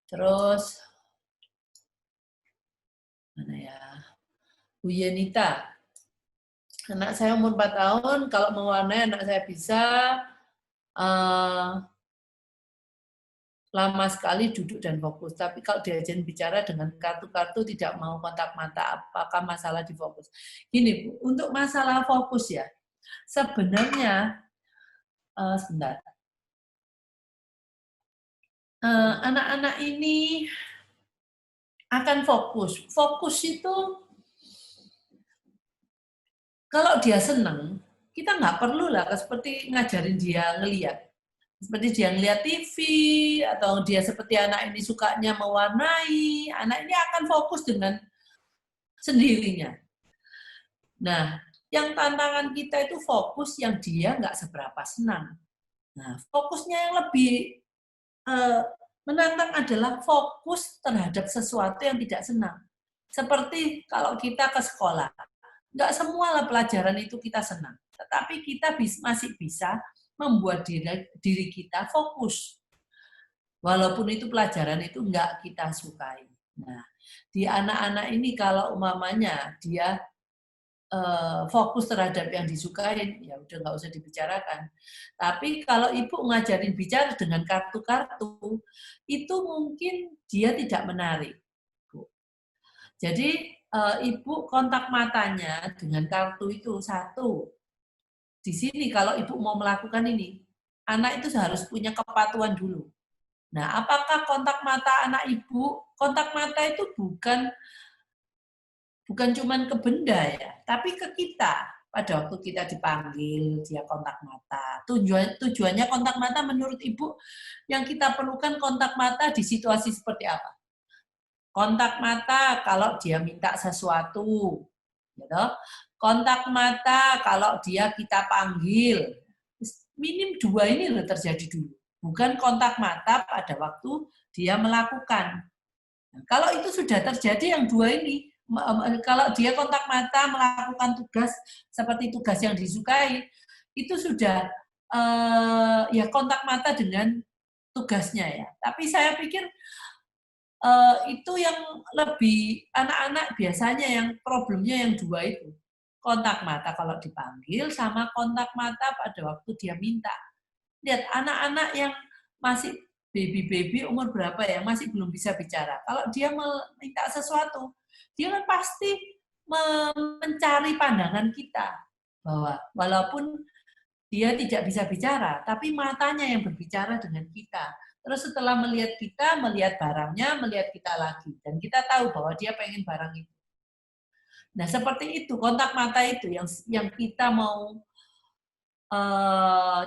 Terus, mana ya? Bu Yenita. Anak saya umur 4 tahun, kalau mewarnai anak saya bisa lama sekali duduk dan fokus. Tapi kalau diajarin bicara dengan kartu-kartu tidak mau kontak mata, apakah masalah di fokus? Gini Bu, untuk masalah fokus ya, sebenarnya, sebentar, anak-anak ini akan fokus. Fokus itu, kalau dia senang, kita nggak perlu lah seperti ngajarin dia ngelihat. Seperti dia ngeliat TV, atau dia seperti anak ini sukanya mewarnai, anak ini akan fokus dengan sendirinya. Nah, yang tantangan kita itu fokus yang dia nggak seberapa senang. Nah, fokusnya yang lebih menantang adalah fokus terhadap sesuatu yang tidak senang. Seperti kalau kita ke sekolah, nggak semua pelajaran itu kita senang, tetapi kita masih bisa membuat diri kita fokus. Walaupun itu pelajaran itu nggak kita sukai. Nah, di anak-anak ini kalau umpamanya dia fokus terhadap yang disukai, ya udah nggak usah dibicarakan. Tapi kalau ibu ngajarin bicara dengan kartu-kartu, itu mungkin dia tidak menarik. Jadi ibu kontak matanya dengan kartu itu satu. Di sini kalau ibu mau melakukan ini, anak itu harus punya kepatuhan dulu. Nah, apakah kontak mata anak ibu? Kontak mata itu bukan cuma ke benda ya, tapi ke kita. Pada waktu kita dipanggil, dia kontak mata. Tujuannya kontak mata menurut ibu yang kita perlukan kontak mata di situasi seperti apa? Kontak mata kalau dia minta sesuatu, gitu. Kontak mata kalau dia kita panggil. Minim dua ini loh terjadi dulu. Bukan kontak mata pada waktu dia melakukan. Nah, kalau itu sudah terjadi yang dua ini, kalau dia kontak mata melakukan tugas seperti tugas yang disukai, itu sudah ya kontak mata dengan tugasnya ya. Tapi saya pikir itu yang lebih anak-anak biasanya yang problemnya yang dua itu. Kontak mata kalau dipanggil sama kontak mata pada waktu dia minta. Lihat anak-anak yang masih baby-baby umur berapa ya, masih belum bisa bicara. Kalau dia minta sesuatu, dia kan pasti mencari pandangan kita. Bahwa walaupun dia tidak bisa bicara, tapi matanya yang berbicara dengan kita. Terus setelah melihat kita, melihat barangnya, melihat kita lagi. Dan kita tahu bahwa dia pengen barang itu. Nah, seperti itu, kontak mata itu yang kita mau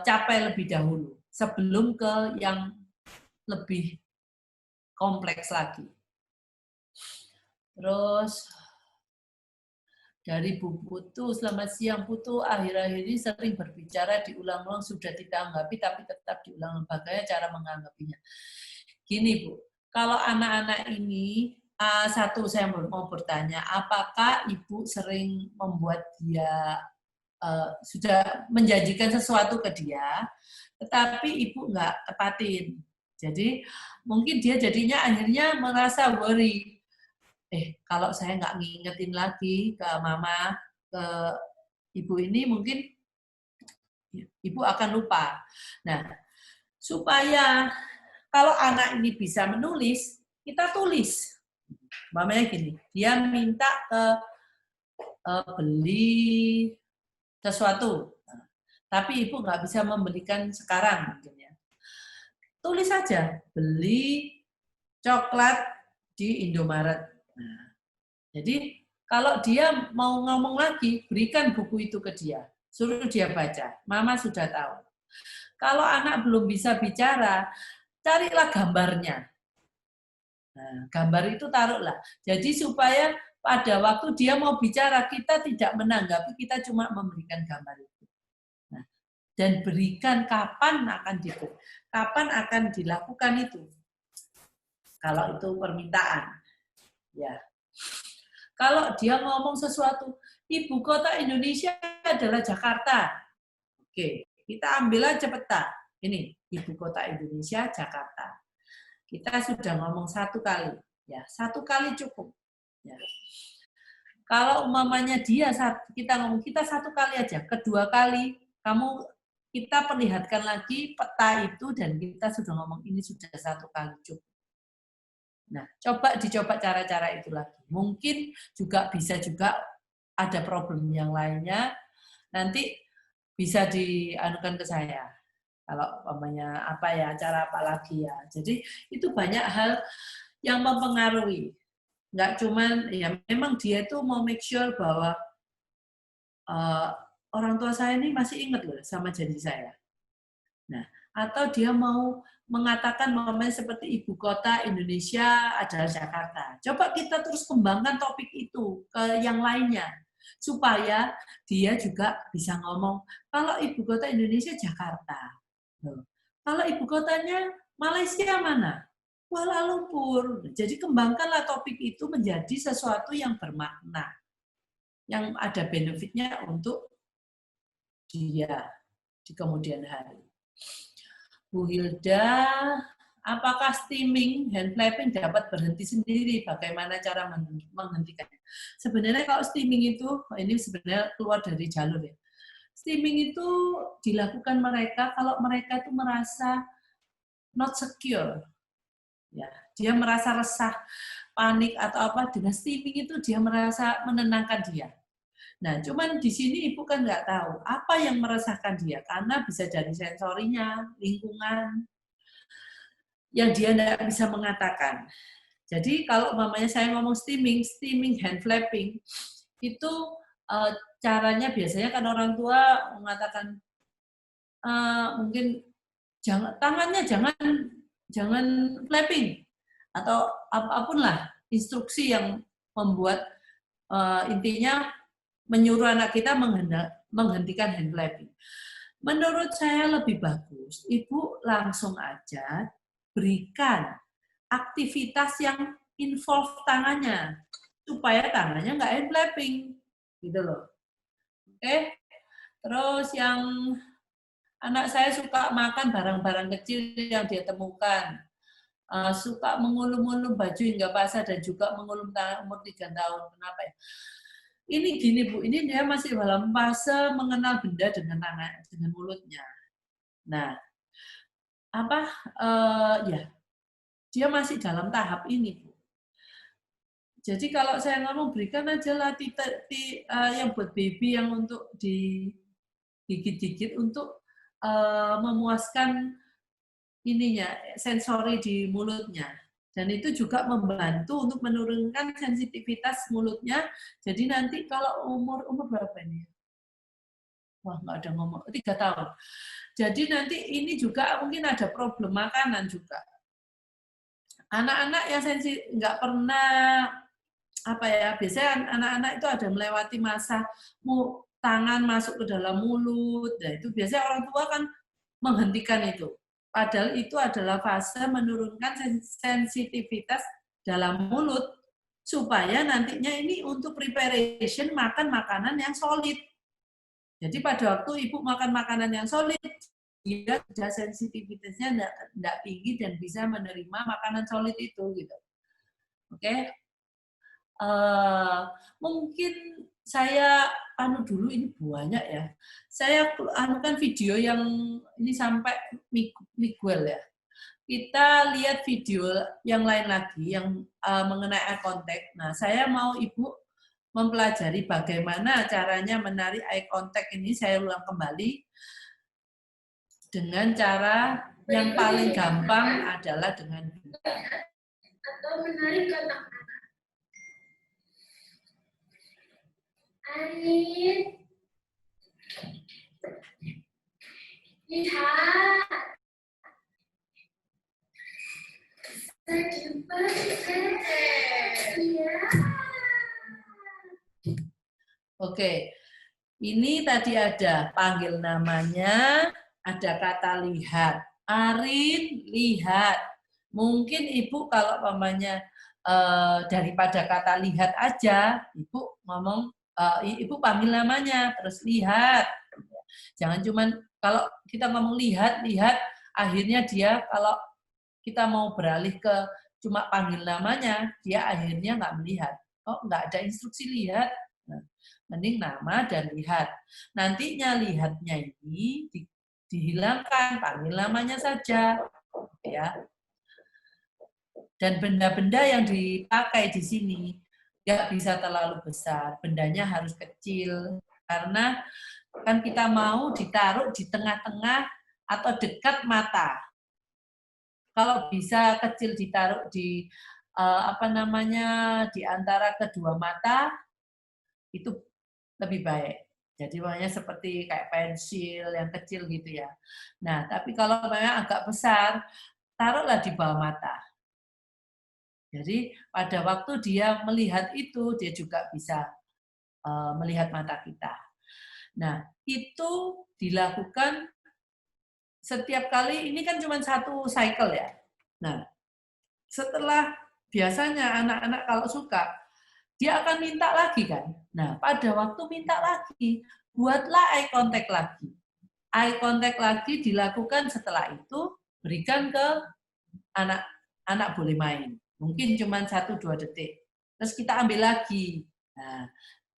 capai lebih dahulu. Sebelum ke yang lebih kompleks lagi. Terus dari Bu Putu, selamat siang Putu, akhir-akhir ini sering berbicara diulang-ulang sudah ditanggapi tapi tetap diulang bagaimana cara menganggapinya. Gini Bu, kalau anak-anak ini satu saya mau bertanya, apakah Ibu sering membuat dia sudah menjanjikan sesuatu ke dia, tetapi Ibu nggak tepatin. Jadi mungkin dia jadinya akhirnya merasa worry. Kalau saya nggak ngingetin lagi ke mama, ke ibu ini mungkin ibu akan lupa. Nah, supaya kalau anak ini bisa menulis, kita tulis. Mamanya gini, dia minta ke beli sesuatu, tapi ibu nggak bisa membelikan sekarang. Mungkin ya. Tulis saja, beli coklat di Indomaret. Nah, jadi kalau dia mau ngomong lagi, berikan buku itu ke dia. Suruh dia baca. Mama sudah tahu. Kalau anak belum bisa bicara, carilah gambarnya. Nah, gambar itu taruhlah. Jadi supaya pada waktu dia mau bicara, kita tidak menanggapi, kita cuma memberikan gambar itu. Nah, dan berikan kapan akan dilakukan itu. Kalau itu permintaan. Ya. Kalau dia ngomong sesuatu, ibu kota Indonesia adalah Jakarta. Oke, kita ambil aja peta. Ini, ibu kota Indonesia, Jakarta. Kita sudah ngomong 1 kali, ya 1 kali cukup. Ya. Kalau umpamanya kita ngomong kita 1 kali aja, kedua kali kita perlihatkan lagi peta itu dan kita sudah ngomong ini sudah 1 kali cukup. Nah, dicoba cara-cara itu lagi. Mungkin bisa juga ada problem yang lainnya, nanti bisa dianukan ke saya. Kalau umpamanya cara apa lagi ya. Jadi itu banyak hal yang mempengaruhi. Nggak cuman, ya memang dia itu mau make sure bahwa orang tua saya ini masih ingat loh sama janji saya. Nah, atau dia mau mengatakan namanya seperti ibu kota Indonesia adalah Jakarta. Coba kita terus kembangkan topik itu ke yang lainnya. Supaya dia juga bisa ngomong, kalau ibu kota Indonesia Jakarta. Kalau ibu kotanya Malaysia mana? Kuala Lumpur. Jadi kembangkanlah topik itu menjadi sesuatu yang bermakna. Yang ada benefitnya untuk dia di kemudian hari. Bu Hilda, apakah steaming, hand flapping dapat berhenti sendiri? Bagaimana cara menghentikannya? Sebenarnya kalau steaming itu, ini sebenarnya keluar dari jalur ya. Steaming itu dilakukan mereka kalau mereka itu merasa not secure. Ya, dia merasa resah, panik atau apa, dengan steaming itu dia merasa menenangkan dia. Nah, cuman di sini ibu kan nggak tahu apa yang meresahkan dia, karena bisa dari sensorinya, lingkungan, yang dia nggak bisa mengatakan. Jadi kalau mamanya saya ngomong steaming, hand flapping, itu caranya biasanya kan orang tua mengatakan mungkin tangannya jangan flapping atau apapun lah instruksi yang membuat intinya menyuruh anak kita menghentikan hand flapping. Menurut saya lebih bagus, ibu langsung aja berikan aktivitas yang involve tangannya, supaya tangannya nggak hand flapping, gitu loh. Oke, terus yang anak saya suka makan barang-barang kecil yang dia temukan, suka mengulum-ulum baju hingga basah dan juga mengulum tangan umur 3 tahun. Kenapa ya? Ini gini Bu, ini dia masih dalam fase mengenal benda dengan mulutnya. Nah, ya, dia masih dalam tahap ini Bu. Jadi kalau saya ngomong berikan aja lah yang buat baby yang untuk digigit-gigit untuk memuaskan ininya sensori di mulutnya. Dan itu juga membantu untuk menurunkan sensitivitas mulutnya. Jadi nanti kalau umur berapa ini? Wah, nggak ada ngomong. 3 tahun. Jadi nanti ini juga mungkin ada problem makanan juga. Anak-anak yang nggak pernah biasanya anak-anak itu ada melewati masa tangan masuk ke dalam mulut. Nah, itu biasanya orang tua kan menghentikan itu. Padahal itu adalah fase menurunkan sensitivitas dalam mulut supaya nantinya ini untuk preparation makan makanan yang solid. Jadi pada waktu ibu makan makanan yang solid, dia sudah sensitivitasnya tidak tinggi dan bisa menerima makanan solid itu gitu. Oke. Mungkin saya dulu ini banyak ya. Saya anukan video yang ini sampai Miguel ya. Kita lihat video yang lain lagi yang mengenai eye contact. Nah, saya mau Ibu mempelajari bagaimana caranya menarik eye contact ini. Saya ulang kembali dengan cara yang paling gampang adalah dengan atau menarik kontak mata. Arin, lihat. Oke, ini tadi ada panggil namanya, ada kata lihat. Arin, lihat. Mungkin Ibu kalau pamannya daripada kata lihat aja, Ibu ngomong, Ibu panggil namanya, terus lihat. Jangan cuman kalau kita ngomong lihat, akhirnya dia kalau kita mau beralih ke cuma panggil namanya, dia akhirnya nggak melihat. Oh, nggak ada instruksi lihat. Nah, mending nama dan lihat. Nantinya lihatnya ini dihilangkan, panggil namanya saja. Ya. Dan benda-benda yang dipakai di sini nggak bisa terlalu besar, bendanya harus kecil. Karena kan kita mau ditaruh di tengah-tengah atau dekat mata. Kalau bisa kecil ditaruh di di antara kedua mata itu lebih baik. Jadi makanya seperti kayak pensil yang kecil gitu ya. Nah, tapi kalau memang agak besar, taruhlah di bawah mata. Jadi pada waktu dia melihat itu, dia juga bisa melihat mata kita. Nah, itu dilakukan setiap kali, ini kan cuma satu cycle ya. Nah, setelah biasanya anak-anak kalau suka, dia akan minta lagi kan. Nah, pada waktu minta lagi, buatlah eye contact lagi. Eye contact lagi dilakukan setelah itu, berikan ke anak boleh main. Mungkin cuma 1-2 detik. Terus kita ambil lagi. Nah,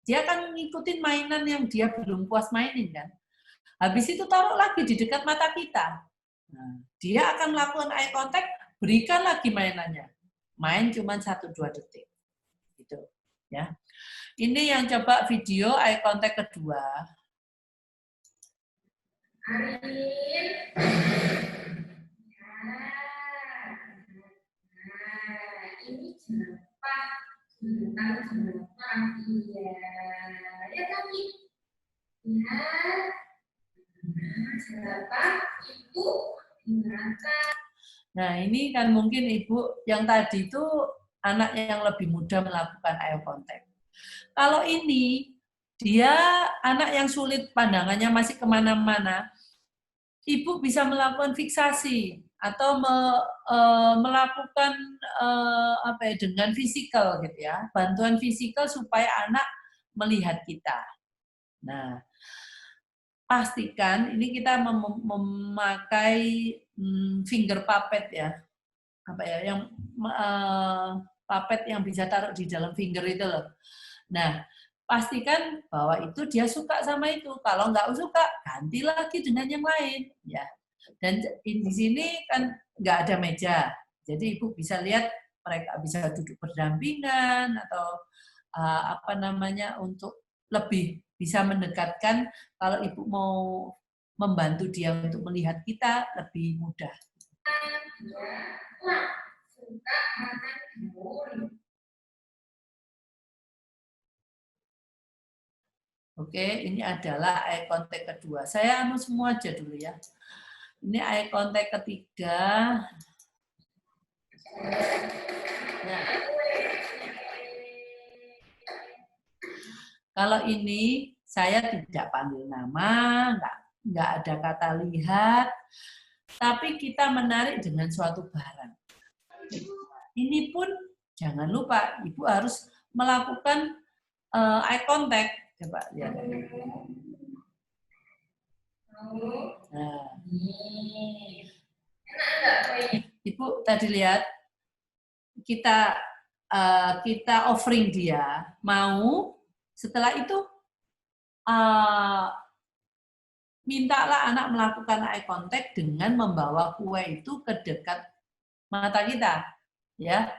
dia akan ngikutin mainan yang dia belum puas mainin kan. Habis itu taruh lagi di dekat mata kita. Nah, dia akan melakukan eye contact, berikan lagi mainannya. Main cuma 1-2 detik. Gitu. Ya. Ini yang coba video eye contact kedua. Ini jerapah, jerapah, iya. Ya kami, ya. Jerapah itu gerakan. Nah, ini kan mungkin Ibu yang tadi itu anak yang lebih mudah melakukan eye contact. Kalau ini, dia anak yang sulit pandangannya masih kemana-mana, Ibu bisa melakukan fiksasi atau melakukan dengan fisikal gitu ya, bantuan fisikal supaya anak melihat kita. Nah, pastikan ini kita memakai finger puppet ya, yang puppet yang bisa taruh di dalam finger itu loh. Nah, pastikan bahwa itu dia suka sama itu. Kalau nggak suka, ganti lagi dengan yang lain. Ya. Dan di sini kan nggak ada meja. Jadi Ibu bisa lihat mereka bisa duduk berdampingan atau untuk lebih bisa mendekatkan kalau Ibu mau membantu dia untuk melihat kita lebih mudah. Oke, ini adalah eye contact kedua. Saya semua aja dulu ya. Ini eye contact ketiga. Nah, kalau ini saya tidak panggil nama, nggak ada kata lihat, tapi kita menarik dengan suatu barang. Ini pun jangan lupa, Ibu harus melakukan eye contact. Coba lihat. Nah, Ibu tadi lihat kita offering dia mau, setelah itu mintalah anak melakukan eye contact dengan membawa kue itu ke dekat mata kita, ya.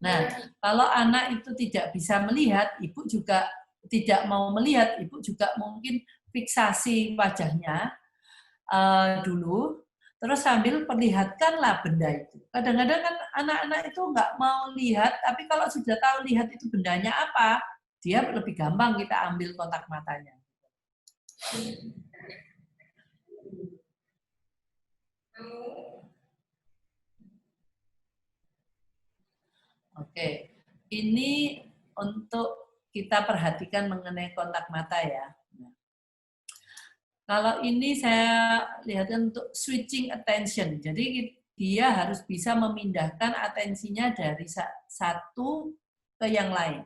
Nah, kalau anak itu tidak bisa melihat, Ibu juga tidak mau melihat, Ibu juga mungkin fiksasi wajahnya dulu, terus sambil perlihatkanlah benda itu. Kadang-kadang kan anak-anak itu nggak mau lihat, tapi kalau sudah tahu lihat itu bendanya apa, dia lebih gampang kita ambil kontak matanya. Oke, ini untuk kita perhatikan mengenai kontak mata ya. Kalau ini saya lihatkan untuk switching attention. Jadi dia harus bisa memindahkan atensinya dari satu ke ke yang lain.